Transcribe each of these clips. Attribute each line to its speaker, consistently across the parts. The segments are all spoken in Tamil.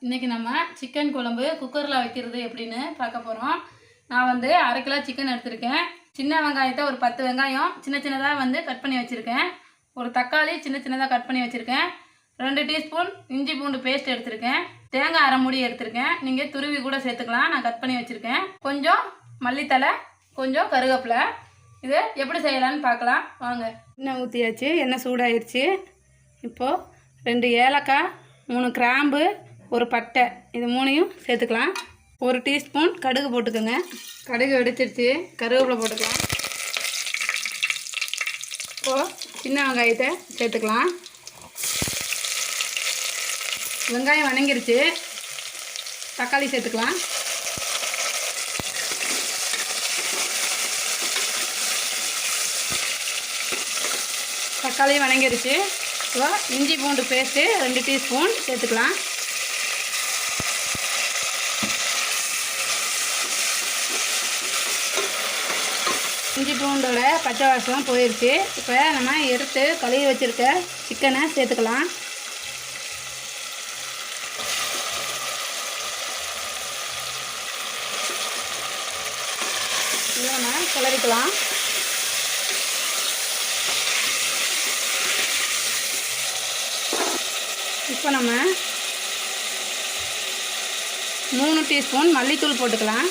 Speaker 1: இன்றைக்கி நம்ம சிக்கன் குழம்பு குக்கரில் வைக்கிறது எப்படின்னு பார்க்க போகிறோம். நான் வந்து 1/2 கிலோ சிக்கன் எடுத்திருக்கேன். சின்ன வெங்காயத்தை ஒரு 10 வெங்காயம் சின்ன சின்னதாக வந்து கட் பண்ணி வச்சுருக்கேன். ஒரு தக்காளி சின்ன சின்னதாக கட் பண்ணி வச்சுருக்கேன். 2 டீஸ்பூன் இஞ்சி பூண்டு பேஸ்ட் எடுத்திருக்கேன். தேங்காய் அரை மூடி எடுத்திருக்கேன். நீங்கள் துருவி கூட சேர்த்துக்கலாம். நான் கட் பண்ணி வச்சுருக்கேன். கொஞ்சம் மல்லித்தலை, கொஞ்சம் கருவேப்பிலை. இது எப்படி செய்யலான்னு பார்க்கலாம் வாங்க. எண்ணெய் ஊற்றியாச்சு, எண்ணெய் சூடாயிருச்சு. இப்போது 2 ஏலக்காய், 3 கிராம்பு, ஒரு பட்டை, இது 3ஐயும் சேர்த்துக்கலாம். 1 டீஸ்பூன் கடுகு போட்டுக்கோங்க. கடுகு வெடிச்சிருச்சு, கருவேப்பிலை போட்டுக்கலாம். இப்போது சின்ன வெங்காயத்தை சேர்த்துக்கலாம். வெங்காயம் வணங்கிருச்சு, தக்காளி சேர்த்துக்கலாம். தக்காளி வணங்கிருச்சு. இப்போ இஞ்சி பூண்டு பேஸ்ட்டு 2 டீஸ்பூன் சேர்த்துக்கலாம். இஞ்சி பூண்டோட பச்சை வாசம் போயிடுச்சு. இப்போ நம்ம எடுத்து கழுவி வச்சுருக்க சிக்கனை சேர்த்துக்கலாம். இதை நம்ம கிளறிக்கலாம். இப்போ நம்ம 3 டீஸ்பூன் மல்லித்தூள் போட்டுக்கலாம்.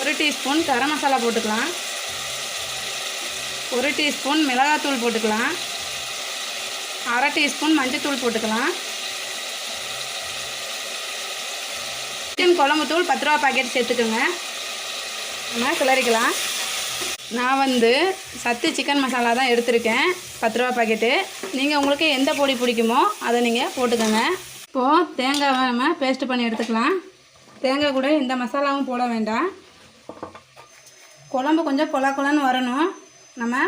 Speaker 1: 1 டீஸ்பூன் கரம் மசாலா போட்டுக்கலாம். 1 டீஸ்பூன் மிளகாத்தூள் போட்டுக்கலாம். அரை டீஸ்பூன் மஞ்சத்தூள் போட்டுக்கலாம். சிக்கன் குழம்பு தூள் 10 ரூபா பாக்கெட் சேர்த்துக்கோங்க. நம்ம கிளறிக்கலாம். நான் வந்து சத்து சிக்கன் மசாலா தான் எடுத்திருக்கேன், 10 ரூபா பாக்கெட்டு. நீங்கள் உங்களுக்கு எந்த பொடி பிடிக்குமோ அதை நீங்கள் போட்டுக்கோங்க. இப்போது தேங்காவை நம்ம பேஸ்ட்டு பண்ணி எடுத்துக்கலாம். தேங்காய் கூட எந்த மசாலாவும் போட வேண்டாம். குழம்பு கொஞ்சம் கொலன்னு வரணும். நம்ம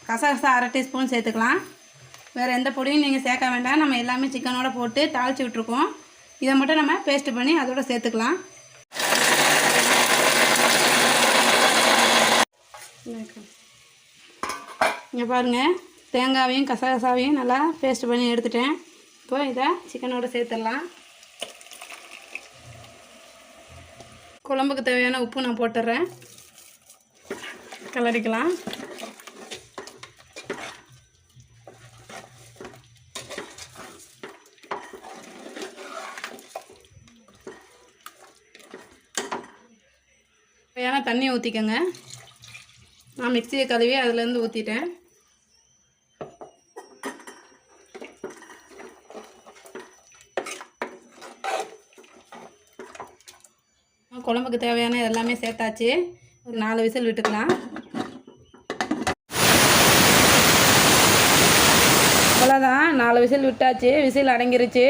Speaker 1: கசகசா அரை டீஸ்பூன் சேர்த்துக்கலாம். வேறு எந்த பொடியும் நீங்கள் சேர்க்க வேண்டாம். நம்ம எல்லாமே சிக்கனோட போட்டு தாளித்து விட்ருக்கோம். இதை மட்டும் நம்ம பேஸ்ட்டு பண்ணி அதோட சேர்த்துக்கலாம். இங்கே பாருங்கள், தேங்காவையும் கசகசாவையும் நல்லா பேஸ்ட் பண்ணி எடுத்துட்டேன். இப்போ இதை சிக்கனோட சேர்த்துடலாம். குழம்புக்கு தேவையான உப்பு நான் போட்டுடுறேன். கிளறிக்கலாம். தேவையான தண்ணி ஊற்றிக்கோங்க. நான் மிக்சியை கழுவி அதுலேருந்து ஊற்றிட்டேன். குழம்புக்கு தேவையான எல்லாமே சேர்த்தாச்சு. ஒரு 4 விசில் விட்டுக்கலாம். அவ்வளோதான், 4 விசில் விட்டாச்சு. விசில் அடங்கிருச்சு.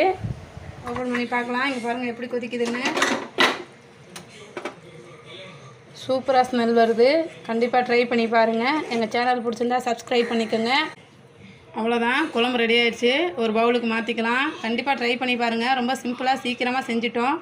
Speaker 1: ஓப்பன் பண்ணி பார்க்கலாம். இங்கே பாருங்கள் எப்படி கொதிக்குதுன்னு. சூப்பராக ஸ்மெல் வருது. கண்டிப்பாக ட்ரை பண்ணி பாருங்கள். எங்கள் சேனல் பிடிச்சிருந்தா சப்ஸ்கிரைப் பண்ணிக்கோங்க. அவ்வளோதான், குழம்பு ரெடி ஆயிடுச்சு. ஒரு பவுலுக்கு மாற்றிக்கலாம். கண்டிப்பாக ட்ரை பண்ணி பாருங்கள். ரொம்ப சிம்பிளாக சீக்கிரமாக செஞ்சிட்டோம்.